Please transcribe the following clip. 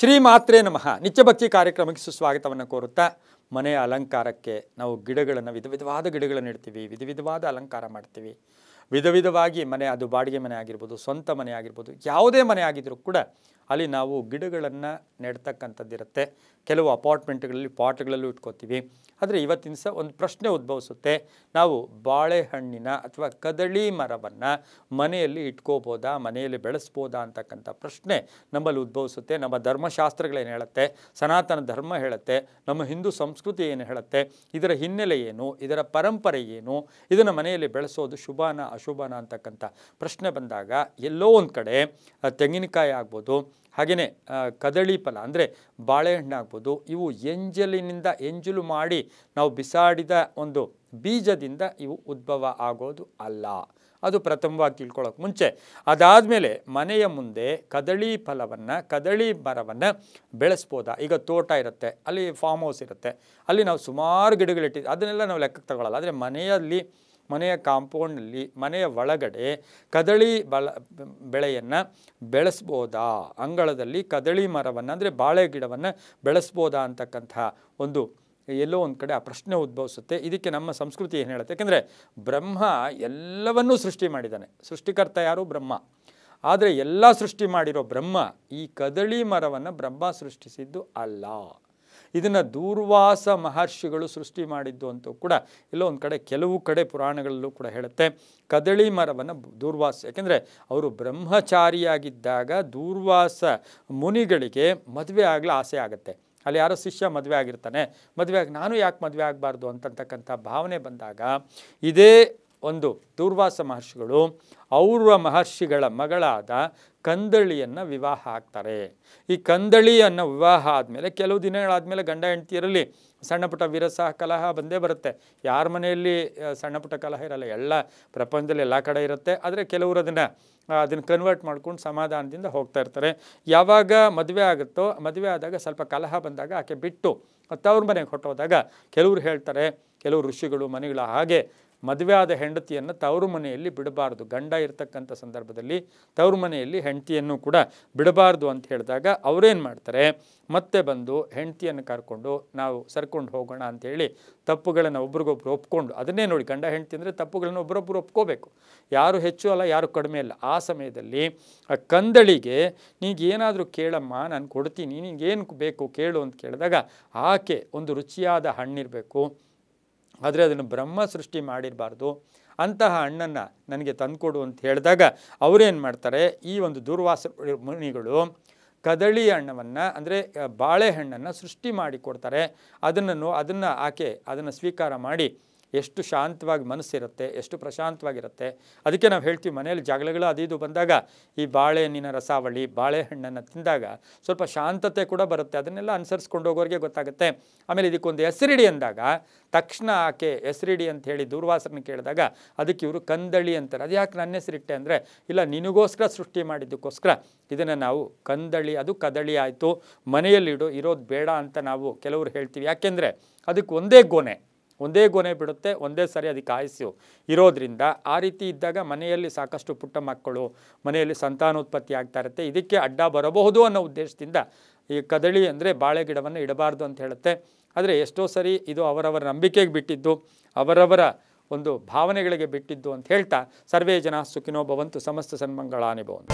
ಶ್ರೀ ಮಾತ್ರೇ ನಮಃ. ನಿತ್ಯಭಕ್ತಿ ಕಾರ್ಯಕ್ರಮಕ್ಕೆ ಸುಸ್ವಾಗತವನ್ನು ಕೋರುತ್ತಾ ಮನೆಯ ಅಲಂಕಾರಕ್ಕೆ ನಾವು ಗಿಡಗಳನ್ನು ವಿಧವಾದ ಗಿಡಗಳನ್ನು ಇಡ್ತೀವಿ, ವಿಧವಾದ ಅಲಂಕಾರ ಮಾಡ್ತೀವಿ. ವಿಧವಾಗಿ ಮನೆ, ಅದು ಬಾಡಿಗೆ ಮನೆ ಆಗಿರ್ಬೋದು, ಸ್ವಂತ ಮನೆ ಆಗಿರ್ಬೋದು, ಯಾವುದೇ ಮನೆ ಆಗಿದ್ರೂ ಕೂಡ ಅಲ್ಲಿ ನಾವು ಗಿಡಗಳನ್ನು ನೆಡ್ತಕ್ಕಂಥದ್ದಿರುತ್ತೆ. ಕೆಲವು ಅಪಾರ್ಟ್ಮೆಂಟ್ಗಳಲ್ಲಿ ಪಾಟ್ಗಳಲ್ಲೂ ಇಟ್ಕೋತೀವಿ. ಆದರೆ ಇವತ್ತಿನ ಸಹ ಒಂದು ಪ್ರಶ್ನೆ ಉದ್ಭವಿಸುತ್ತೆ, ನಾವು ಬಾಳೆಹಣ್ಣಿನ ಅಥವಾ ಕದಳಿ ಮರವನ್ನು ಮನೆಯಲ್ಲಿ ಇಟ್ಕೋಬೋದಾ, ಮನೆಯಲ್ಲಿ ಬೆಳೆಸ್ಬೋದಾ ಅಂತಕ್ಕಂಥ ಪ್ರಶ್ನೆ ನಮ್ಮಲ್ಲಿ ಉದ್ಭವಿಸುತ್ತೆ. ನಮ್ಮ ಧರ್ಮಶಾಸ್ತ್ರಗಳೇನು ಹೇಳುತ್ತೆ, ಸನಾತನ ಧರ್ಮ ಹೇಳುತ್ತೆ, ನಮ್ಮ ಹಿಂದೂ ಸಂಸ್ಕೃತಿ ಏನು ಹೇಳುತ್ತೆ, ಇದರ ಹಿನ್ನೆಲೆ ಏನು, ಇದರ ಪರಂಪರೆ ಏನು, ಇದನ್ನು ಮನೆಯಲ್ಲಿ ಬೆಳೆಸೋದು ಶುಭನ ಅಶುಭನ ಅಂತಕ್ಕಂಥ ಪ್ರಶ್ನೆ ಬಂದಾಗ ಎಲ್ಲೋ ಒಂದು ಕಡೆ ತೆಂಗಿನಕಾಯಿ ಆಗ್ಬೋದು, ಹಾಗೆಯೇ ಕದಳಿ ಫಲ ಅಂದರೆ ಬಾಳೆಹಣ್ಣು ಆಗ್ಬೋದು, ಇವು ಎಂಜಲು ಮಾಡಿ ನಾವು ಬಿಸಾಡಿದ ಒಂದು ಬೀಜದಿಂದ ಇವು ಉದ್ಭವ ಆಗೋದು ಅಲ್ಲ. ಅದು ಪ್ರಥಮವಾಗಿ ತಿಳ್ಕೊಳ್ಳೋಕೆ ಮುಂಚೆ. ಅದಾದಮೇಲೆ ಮನೆಯ ಮುಂದೆ ಕದಳಿ ಮರವನ್ನು ಬೆಳೆಸ್ಬೋದಾ? ಈಗ ತೋಟ ಇರುತ್ತೆ, ಅಲ್ಲಿ ಫಾರ್ಮ್ ಹೌಸ್ ಇರುತ್ತೆ, ಅಲ್ಲಿ ನಾವು ಸುಮಾರು ಗಿಡಗಳಿಟ್ಟಿದ್ದು ಅದನ್ನೆಲ್ಲ ನಾವು ಲೆಕ್ಕಕ್ಕೆ ತಗೊಳ್ಳಲ್ಲ. ಆದರೆ ಮನೆಯ ಕಾಂಪೌಂಡ್ನಲ್ಲಿ, ಮನೆಯ ಒಳಗಡೆ ಕದಳಿ ಬೆಳೆಯನ್ನು ಬೆಳೆಸ್ಬೋದಾ, ಅಂಗಳದಲ್ಲಿ ಕದಳಿ ಮರವನ್ನು ಅಂದರೆ ಬಾಳೆ ಗಿಡವನ್ನು ಬೆಳೆಸ್ಬೋದಾ ಅಂತಕ್ಕಂಥ ಒಂದು ಎಲ್ಲೋ ಒಂದು ಕಡೆ ಆ ಪ್ರಶ್ನೆ ಉದ್ಭವಿಸುತ್ತೆ. ಇದಕ್ಕೆ ನಮ್ಮ ಸಂಸ್ಕೃತಿ ಏನು ಹೇಳುತ್ತೆ, ಯಾಕೆಂದರೆ ಬ್ರಹ್ಮ ಎಲ್ಲವನ್ನೂ ಸೃಷ್ಟಿ ಮಾಡಿದ್ದಾನೆ. ಸೃಷ್ಟಿಕರ್ತ ಯಾರು? ಬ್ರಹ್ಮ. ಆದರೆ ಎಲ್ಲ ಸೃಷ್ಟಿ ಮಾಡಿರೋ ಬ್ರಹ್ಮ ಈ ಕದಳಿ ಮರವನ್ನು ಬ್ರಹ್ಮ ಸೃಷ್ಟಿಸಿದ್ದು ಅಲ್ಲ. ಇದನ್ನು ದೂರ್ವಾಸ ಮಹರ್ಷಿಗಳು ಸೃಷ್ಟಿ ಮಾಡಿದ್ದು ಅಂತೂ ಕೂಡ ಎಲ್ಲೋ ಒಂದು ಕಡೆ ಕೆಲವು ಕಡೆ ಪುರಾಣಗಳಲ್ಲೂ ಕೂಡ ಹೇಳುತ್ತೆ. ಕದಳಿ ಮರವನ್ನು ದೂರ್ವಾಸ, ಯಾಕೆಂದರೆ ಅವರು ಬ್ರಹ್ಮಚಾರಿಯಾಗಿದ್ದಾಗ ದೂರ್ವಾಸ ಮುನಿಗಳಿಗೆ ಮದುವೆ ಆಗಲು ಆಸೆ ಆಗುತ್ತೆ. ಅಲ್ಲಿ ಯಾರೋ ಶಿಷ್ಯ ಮದುವೆ ಆಗಿರ್ತಾನೆ, ನಾನು ಯಾಕೆ ಮದುವೆ ಆಗಬಾರ್ದು ಅಂತಕ್ಕಂಥ ಭಾವನೆ ಬಂದಾಗ ಇದೇ ಒಂದು ದೂರ್ವಾಸ ಮಹರ್ಷಿಗಳು ಅವರ ಮಹರ್ಷಿಗಳ ಮಗಳಾದ ಕಂದಳಿಯನ್ನು ವಿವಾಹ ಆಗ್ತಾರೆ. ಈ ಕಂದಳಿಯನ್ನು ವಿವಾಹ ಆದಮೇಲೆ ಕೆಲವು ದಿನಗಳಾದಮೇಲೆ ಗಂಡ ಹೆಂಡತಿಯರಲ್ಲಿ ಸಣ್ಣ ಪುಟ್ಟ ವಿರಸ ಕಲಹ ಬಂದೇ ಬರುತ್ತೆ. ಯಾರ ಮನೆಯಲ್ಲಿ ಸಣ್ಣ ಪುಟ್ಟ ಕಲಹ ಇರಲ್ಲ, ಎಲ್ಲ ಪ್ರಪಂಚದಲ್ಲಿ ಎಲ್ಲ ಕಡೆ ಇರುತ್ತೆ. ಆದರೆ ಕೆಲವರು ಅದನ್ನು ಕನ್ವರ್ಟ್ ಮಾಡ್ಕೊಂಡು ಸಮಾಧಾನದಿಂದ ಹೋಗ್ತಾ ಇರ್ತಾರೆ. ಯಾವಾಗ ಮದುವೆ ಆಗುತ್ತೋ, ಮದುವೆ ಆದಾಗ ಸ್ವಲ್ಪ ಕಲಹ ಬಂದಾಗ ಆಕೆ ಬಿಟ್ಟು ತವ್ರ ಮನೆಗೆ ಹೊಟ್ಟೋದಾಗ ಕೆಲವರು ಹೇಳ್ತಾರೆ, ಕೆಲವು ಋಷಿಗಳು ಮನೆಗಳ ಹಾಗೆ ಮದುವೆ ಆದ ಹೆಂಡತಿಯನ್ನು ತವರು ಮನೆಯಲ್ಲಿ ಬಿಡಬಾರ್ದು. ಗಂಡ ಇರ್ತಕ್ಕಂಥ ಸಂದರ್ಭದಲ್ಲಿ ತವರು ಮನೆಯಲ್ಲಿ ಹೆಂಡತಿಯನ್ನು ಕೂಡ ಬಿಡಬಾರ್ದು ಅಂತ ಹೇಳಿದಾಗ ಅವರೇನು ಮಾಡ್ತಾರೆ, ಮತ್ತೆ ಬಂದು ಹೆಂಡತಿಯನ್ನು ಕರ್ಕೊಂಡು ನಾವು ಸರ್ಕೊಂಡು ಹೋಗೋಣ ಅಂಥೇಳಿ ತಪ್ಪುಗಳನ್ನು ಒಬ್ರಿಗೊಬ್ರು ಒಪ್ಕೊಂಡು, ಅದನ್ನೇ ನೋಡಿ, ಗಂಡ ಹೆಂಡತಿ ಅಂದರೆ ತಪ್ಪುಗಳನ್ನು ಒಬ್ಬರೊಬ್ಬರು ಒಪ್ಕೋಬೇಕು. ಯಾರು ಹೆಚ್ಚು ಅಲ್ಲ, ಯಾರು ಕಡಿಮೆ ಅಲ್ಲ. ಆ ಸಮಯದಲ್ಲಿ ಆ ಕಂದಳಿಗೆ ನೀಗೇನಾದರೂ ಕೇಳಮ್ಮ, ನಾನು ಕೊಡ್ತೀನಿ, ನಿನಗೇನು ಬೇಕು ಕೇಳು ಅಂತ ಕೇಳಿದಾಗ ಆಕೆ ಒಂದು ರುಚಿಯಾದ ಹಣ್ಣಿರಬೇಕು, ಆದರೆ ಅದನ್ನು ಬ್ರಹ್ಮ ಸೃಷ್ಟಿ ಮಾಡಿರಬಾರ್ದು, ಅಂತಹ ಹಣ್ಣನ್ನು ನನಗೆ ತಂದುಕೊಡು ಅಂತ ಹೇಳಿದಾಗ ಅವರೇನು ಮಾಡ್ತಾರೆ, ಈ ಒಂದು ದೂರ್ವಾಸ ಮುನಿಗಳು ಕದಳಿ ಹಣ್ಣನ್ನು ಅಂದರೆ ಬಾಳೆಹಣ್ಣನ್ನು ಸೃಷ್ಟಿ ಮಾಡಿ ಕೊಡ್ತಾರೆ. ಅದನ್ನು ಆಕೆ ಅದನ್ನು ಸ್ವೀಕಾರ ಮಾಡಿ ಎಷ್ಟು ಶಾಂತವಾಗಿ ಮನಸ್ಸಿರುತ್ತೆ, ಎಷ್ಟು ಪ್ರಶಾಂತವಾಗಿರುತ್ತೆ. ಅದಕ್ಕೆ ನಾವು ಹೇಳ್ತೀವಿ, ಮನೆಯಲ್ಲಿ ಜಗಳಗಳು ಅದು ಬಂದಾಗ ಈ ಬಾಳೆಹಣ್ಣಿನ ರಸಾವಳಿ, ಬಾಳೆಹಣ್ಣನ್ನು ತಿಂದಾಗ ಸ್ವಲ್ಪ ಶಾಂತತೆ ಕೂಡ ಬರುತ್ತೆ. ಅದನ್ನೆಲ್ಲ ಅನುಸರಿಸ್ಕೊಂಡು ಹೋಗೋರಿಗೆ ಗೊತ್ತಾಗುತ್ತೆ. ಆಮೇಲೆ ಇದಕ್ಕೊಂದು ಹೆಸರಿಡಿ ಅಂದಾಗ ತಕ್ಷಣ ಆಕೆ ಹೆಸರಿಡಿ ಅಂತ ಹೇಳಿ ದೂರ್ವಾಸರನ್ನ ಕೇಳಿದಾಗ ಅದಕ್ಕೆ ಇವರು ಕಂದಳಿ ಅಂತಾರೆ. ಅದು ಯಾಕೆ ನನ್ನ ಹೆಸರಿಟ್ಟೆ ಅಂದರೆ, ಇಲ್ಲ ನಿನಗೋಸ್ಕರ ಸೃಷ್ಟಿ ಮಾಡಿದ್ದಕ್ಕೋಸ್ಕರ ಇದನ್ನು ನಾವು ಕಂದಳಿ, ಅದು ಕದಳಿ ಆಯಿತು, ಮನೆಯಲ್ಲಿಡು, ಇರೋದು ಬೇಡ ಅಂತ ನಾವು ಕೆಲವರು ಹೇಳ್ತೀವಿ. ಯಾಕೆಂದರೆ ಅದಕ್ಕೆ ಒಂದೇ ಗೊನೆ ಬಿಡುತ್ತೆ, ಒಂದೇ ಸರಿ ಅದಕ್ಕೆ ಆಯಸ್ಸು ಇರೋದ್ರಿಂದ. ಆ ರೀತಿ ಇದ್ದಾಗ ಮನೆಯಲ್ಲಿ ಸಾಕಷ್ಟು ಪುಟ್ಟ ಮಕ್ಕಳು, ಮನೆಯಲ್ಲಿ ಸಂತಾನೋತ್ಪತ್ತಿ ಆಗ್ತಾ ಇರುತ್ತೆ. ಇದಕ್ಕೆ ಅಡ್ಡ ಬರಬಹುದು ಅನ್ನೋ ಉದ್ದೇಶದಿಂದ ಈ ಕದಳಿ ಅಂದರೆ ಬಾಳೆ ಗಿಡವನ್ನು ಇಡಬಾರ್ದು ಅಂತ ಹೇಳುತ್ತೆ. ಆದರೆ ಎಷ್ಟೋ ಸರಿ ಇದು ಅವರವರ ನಂಬಿಕೆಗೆ ಬಿಟ್ಟಿದ್ದು, ಅವರವರ ಒಂದು ಭಾವನೆಗಳಿಗೆ ಬಿಟ್ಟಿದ್ದು ಅಂತ ಹೇಳ್ತಾ, ಸರ್ವೇ ಜನ ಸುಖಿನೋ ಭವಂತು, ಸಮಸ್ತ ಸನ್ಮಂಗಳಾನಿ ಭವಂತು.